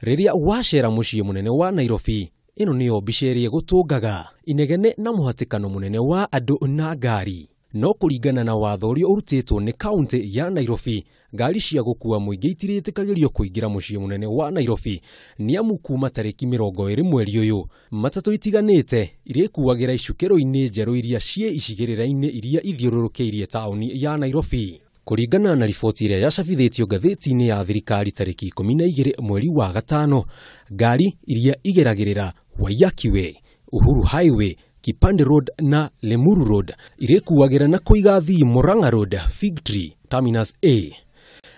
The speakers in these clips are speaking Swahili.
Riria wacera muciĩ munene wa Nairobi, ino niyo mbicerie gutungaga inegene na muhatikano munene wa andu na ngari. No kuringana na watho uria urutitwo ni kaunti ya Nairobi, ngari cia gukua muingi itirĩtĩkagĩrio kuingira muciĩ munene wa Nairobi ni amu kuma tariki 20 mweri uyu matatu itiganĩte irĩkuagira icukĩro-inĩ njerũ iria cie icigĩrĩra-inĩ iria ithiũrũrũkĩirie tauni ya Nairobi. Kuringana na riboti iria yacabithĩtio ngathĩti-inĩ ya thirikari tariki 12 mweri wa gatano, ngari iria igeragĩrĩra Waiyaki Way, Uhuru Highway, Kipande Road na Lemuru Road irĩkuagira na kuiga thii Murang'a Road, Fig Tree, Terminus A.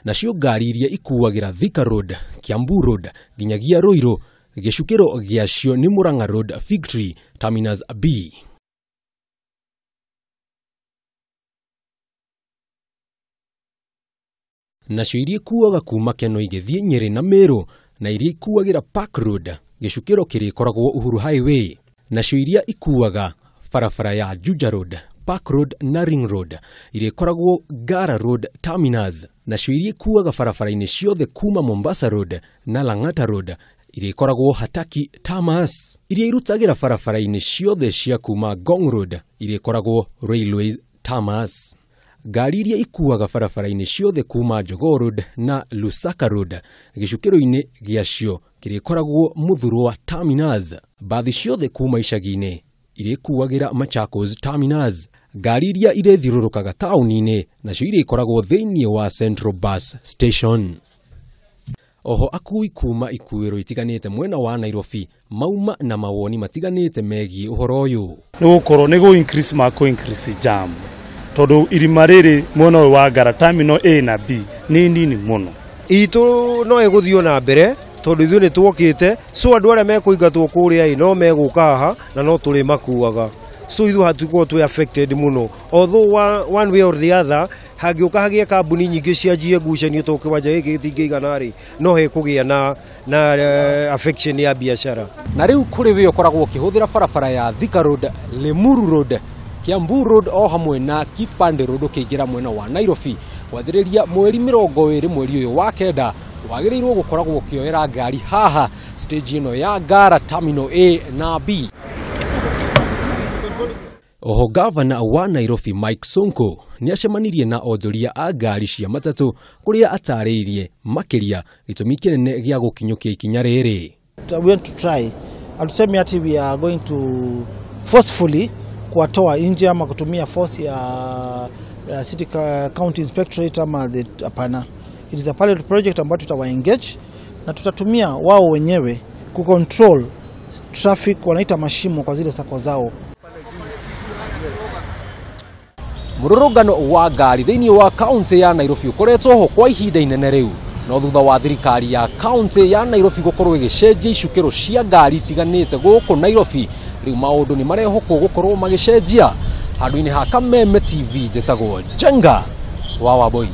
Nacio ngari iria ikuagira Thika Road, Kiambu Road, nginyagia Ruiru, gĩcukĩro gĩacio ni Murang'a Road, Fig Tree, Terminus B. Nacio iria ikuaga kuma Keno igĩthiĩ Nyeri na Meru na iria ikuagira Park Road, gĩcukĩro kĩrĩkoragwo Uhuru Highway. Nacio iria ikuaga barabara ya Juja Road, Park Road na Ring Road irĩkoragwo Ngara Road Terminus. Nacio iria ikuaga barabara-inĩ ciothe kuma Mombasa Road na Lang'ata Road irĩkoragwo Hataki Terminus. Iria irutagira barabara-inĩ ciothe cia kuma Ngong Road irĩkoragwo Railways Terminus. Ngari iria ikuaga barabara-inĩ ciothe kuma Jogoo Road na Lusaka Road gĩcukĩro-inĩ gĩacio kĩrĩkoragwo Muthurwa Terminus. Bathi ciothe kuma icagi-inĩ irĩkuagira Machakos Terminus. Ngari iria irĩthiũrũrũkaga taũni-inĩ nacio irĩkoragwo thĩinĩ wa Central Bus Station. Oho akui kuma ikuĩro itiganĩte mwena wa Nairobi mauma na mawoni matiganĩte megiĩ ũhoro ũyũ. Nĩgũkorwo nĩgũ increase jam. Todo irima rĩrĩ mwena wa Ngara terminal A na B ni nini muno. Itu no ĩgũthio na mbere tondu ithuĩ nĩ twokĩte, so andũ arĩa mekũingatwo kũrĩa no megũka haha na no tũrĩ makuaga. So ithuĩ hatukorwo twĩ affected muno. Although one way or the other hangĩũka hagĩe kambuni nyingĩ cianjie ngucanio to kĩwanja gĩkĩ gĩtingĩigana rĩ, no hekũgĩa na affection ya biacara. Na rĩu kũrĩ we ũkoragwo ũkĩhũthĩra barabara ya Thika Road, Lemuru Road, Kiambu Road o hamwe na Kipande Road ũkĩingĩra mwena wa Nairobi kwambĩrĩria mweri 20 mweri ũyũ wa kenda, wagĩrĩirwo gũkoragwo ũkĩoera ngari haha stage ĩno ya Ngara Terminal A na B. Oho gavana wa Nairobi Mike Sonko nĩacemanirie na onjoria a ngari cia matatũ kũrĩa atarĩirie makĩria gĩtũmi kĩnene gĩa gũkinyũkia ikinya rĩrĩ. We want to try atuseme ati we are going to forcefully kuwatoa nje ama kutumia force ya city county inspectorate ama hapana. It is a pilot project ambayo tutawa engage na tutatumia wao wenyewe kucontrol traffic, wanaita mashimo kwa zile sako zao. Mururungano wa ngari thĩinĩ wa kaunti ya Nairobi ũkoretwo ho kwa ihinda inene rĩu, no thutha wa thirikari ya kaunti ya Nairobi gũkorwo ĩgĩcenjia icukĩro cia ngari itiganĩte gũkũ Nairobi, rĩu maũndũ nĩ marehokwo gũkorwo magĩcenjia. Handũ-inĩ ha Kameme TV njĩtagwo Jenga wa Wambui.